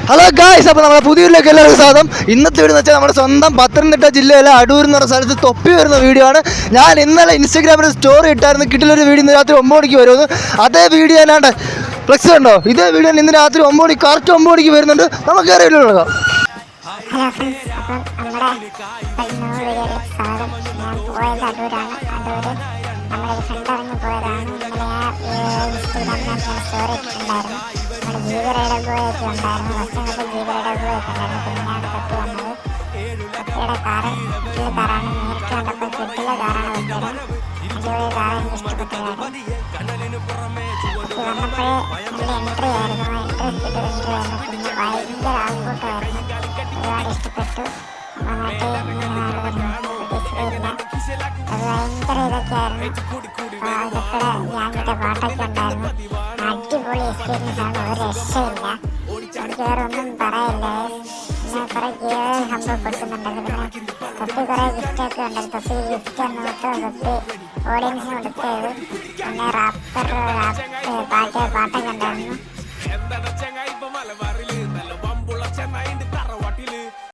Hello guys, അപ്പോൾ നമ്മുടെ പുതിയൊരിലേക്ക് എല്ലാവർക്കും സ്വാഗതം. ഇന്നത്തെ വീഡിയോ എന്ന് വെച്ചാൽ നമ്മുടെ സ്വന്തം പത്തനംതിട്ട ജില്ലയിലെ അടൂർ എന്ന് പറഞ്ഞ സ്ഥലത്ത് തൊപ്പി വരുന്ന വീഡിയോ ആണ്. ഞാൻ ഇന്നലെ ഇൻസ്റ്റാഗ്രാമിൽ സ്റ്റോറി ഇട്ടായിരുന്നു, കിട്ടിലൊരു വീഡിയോ ഇന്ന് രാത്രി 9 മണിക്ക് വരുമെന്ന്. അതേ വീഡിയോ അല്ലാണ്ട് ഫ്ലെക്സ് ഉണ്ടോ, ഇതേ വീഡിയോ ഇന്ന് രാത്രി 9 മണി കറക്റ്റ് 9 മണിക്ക് വരുന്നുണ്ട്. നമുക്ക് കയറി വീഡിയോ എടുക്കാം. ഹലോ ഫ്രണ്ട്സ്, അപ്പം നമ്മുടെ വീഡിയോയിലേക്ക് സ്വാഗതം. ഞാൻ പോയത് അടൂരാണ്. അടൂര് നമ്മുടെ ഒരു ഫ്രണ്ട് ഇറങ്ങി പോയതാണ്. ഇന്നലെ ഇൻസ്റ്റഗ്രാമിൽ ഞാൻ സ്റ്റോറി ഇട്ടിട്ടുണ്ടായിരുന്നു. നമ്മുടെ ജീവറയുടെ ഗോയൊക്കെ ഉണ്ടായിരുന്നു. വർഷങ്ങൾക്ക് ജീവറയുടെ ഗോയൊക്കെ ഉണ്ടായിരുന്നു. പിന്നെ ഞാൻ തൊപ്പി വന്നത് തൊപ്പിയുടെ കാറ് കിട്ടിയ കാറാണ്. നേരിട്ട് കണ്ടപ്പോൾ കിട്ടിയ കാറാണ് തൊപ്പിയുടെ. അടിപൊളി കാറ്, എനിക്ക് ഇഷ്ടപ്പെട്ടതാണ്. തൊപ്പി വന്നപ്പോഴേ നല്ല എൻട്രി ആയിരുന്നു. എൻട്രി സ്പീഡ് എൻട്രി ആയിരുന്നു. പിന്നെ ഭയങ്കര ആൾക്കൂട്ടമായിരുന്നു. ഒരുപാട് ഇഷ്ടപ്പെട്ടു. വന്നിട്ട് ഇങ്ങനെ പ്രതീക്ഷിച്ചില്ല. അത് ഭയങ്കര ഇതൊക്കെയായിരുന്നു. ഇതൊക്കെ ഞാനിട്ട പാട്ടൊക്കെ ഉണ്ടായിരുന്നു. അടിപൊളി എക്സ്പീരിയൻസ് ആണ്, ഒരു രക്ഷയില്ല. എനിക്ക് വേറെ ഒന്നും പറയില്ല. പിന്നെ കുറെ സംഭവം കൊടുക്കുന്നുണ്ടായിരുന്നു. പിന്നെ തൊപ്പി കുറെ ഗിഫ്റ്റൊക്കെ ഉണ്ടായിരുന്നു. തൊപ്പി ഗിഫ്റ്റ് നോക്കുക, തൊപ്പി ഓഡിയൻസിന് കൊടുത്തത്. പിന്നെ പാട്ടൊക്കെ ഉണ്ടായിരുന്നു.